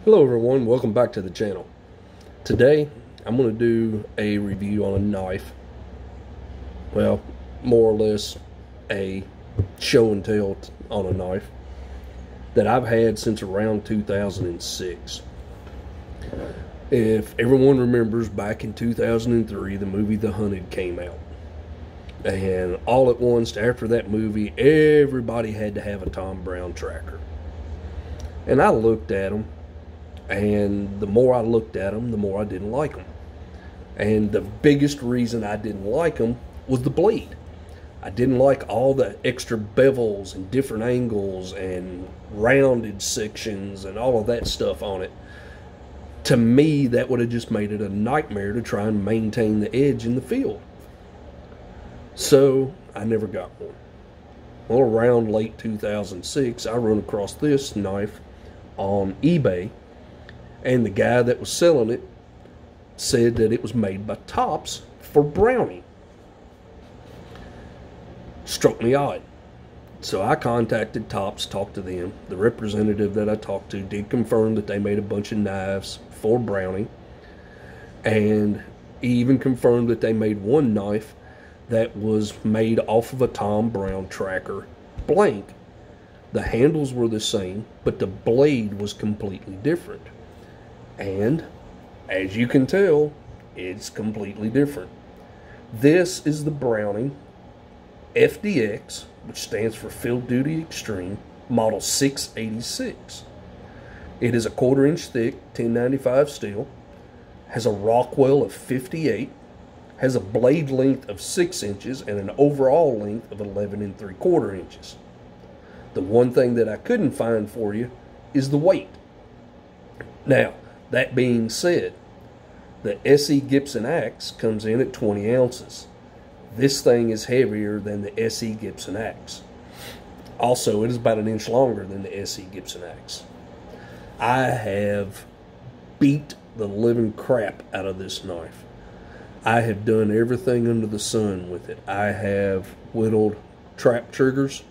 Hello everyone, welcome back to the channel. Today I'm going to do a review on a knife. Well, more or less a show and tell on a knife that I've had since around 2006. If everyone remembers, back in 2003 the movie The Hunted came out. And all at once after that movie everybody had to have a Tom Brown tracker. And I looked at them. And the more I looked at them, the more I didn't like them. And the biggest reason I didn't like them was the blade. I didn't like all the extra bevels and different angles and rounded sections and all of that stuff on it. To me, that would have just made it a nightmare to try and maintain the edge in the field. So I never got one. Well, around late 2006, I run across this knife on eBay. And the guy that was selling it said that it was made by Tops for Browning. Struck me odd. So I contacted Tops, talked to them. The representative that I talked to did confirm that they made a bunch of knives for Browning. And he even confirmed that they made one knife that was made off of a Tom Brown tracker blank. The handles were the same, but the blade was completely different. And as you can tell, it's completely different. This is the Browning FDX, which stands for Field Duty Extreme, model 686. It is a 1/4 inch thick, 1095 steel, has a Rockwell of 58, has a blade length of 6 inches and an overall length of 11 3/4 inches. The one thing that I couldn't find for you is the weight. Now, that being said, the SE Gibson axe comes in at 20 ounces. This thing is heavier than the SE Gibson axe. Also, it is about an inch longer than the SE Gibson axe. I have beat the living crap out of this knife. I have done everything under the sun with it. I have whittled trap triggers.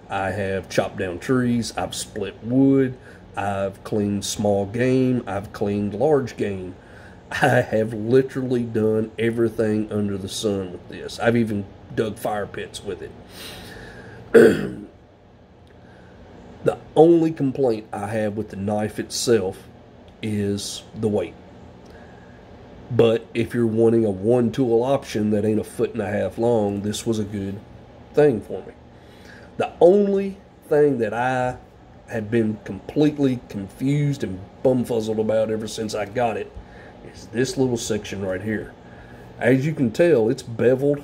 I have chopped down trees. I've split wood. I've cleaned small game. I've cleaned large game. I have literally done everything under the sun with this. I've even dug fire pits with it. The only complaint I have with the knife itself is the weight. But if you're wanting a one-tool option that ain't 1.5 feet long, this was a good thing for me. The only thing that I have been completely confused and bumfuzzled about ever since I got it is this little section right here. As you can tell, it's beveled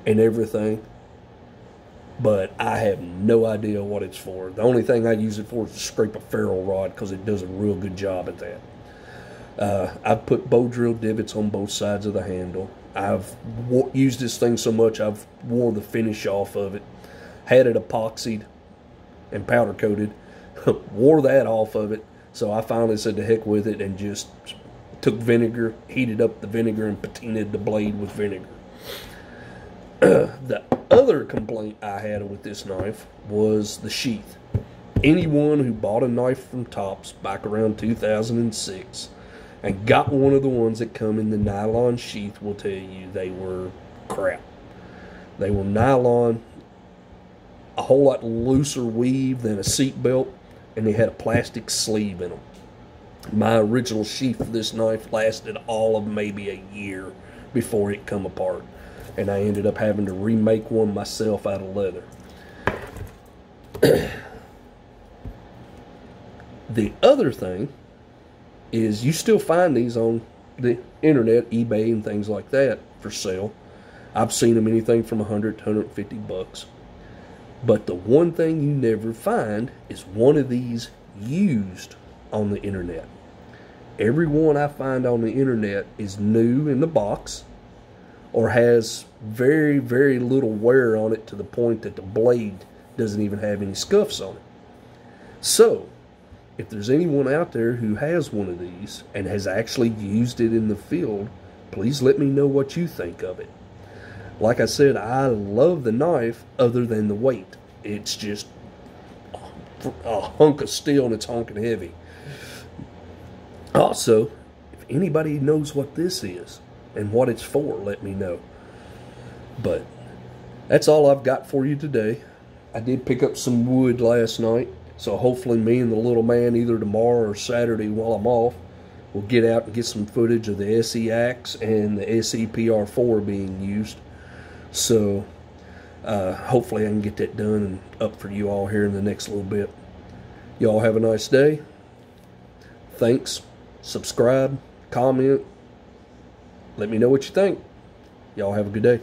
and everything, but I have no idea what it's for. The only thing I use it for is to scrape a ferrule rod because it does a real good job at that. I've put bow drill divots on both sides of the handle. I've used this thing so much I've wore the finish off of it. Had it epoxied and powder coated, wore that off of it, so I finally said to heck with it and just took vinegar, heated up the vinegar and patinaed the blade with vinegar. The other complaint I had with this knife was the sheath. Anyone who bought a knife from Tops back around 2006 and got one of the ones that come in the nylon sheath will tell you they were crap. They were nylon, a whole lot looser weave than a seat belt, and they had a plastic sleeve in them. My original sheath for this knife lasted all of maybe a year before it come apart, and I ended up having to remake one myself out of leather. The other thing is you still find these on the internet, eBay and things like that for sale. I've seen them anything from $100 to $150. But the one thing you never find is one of these used on the internet. Every one I find on the internet is new in the box or has very, very little wear on it to the point that the blade doesn't even have any scuffs on it. So, if there's anyone out there who has one of these and has actually used it in the field, please let me know what you think of it. Like I said, I love the knife other than the weight. It's just, a hunk of steel and it's honking heavy. Also, if anybody knows what this is and what it's for, let me know. But that's all I've got for you today. I did pick up some wood last night, so hopefully me and the little man either tomorrow or Saturday while I'm off, we'll get out and get some footage of the SEX and the SEPR4 being used. So hopefully I can get that done and up for you all here in the next little bit. Y'all have a nice day. Thanks. Subscribe, comment. Let me know what you think. Y'all have a good day.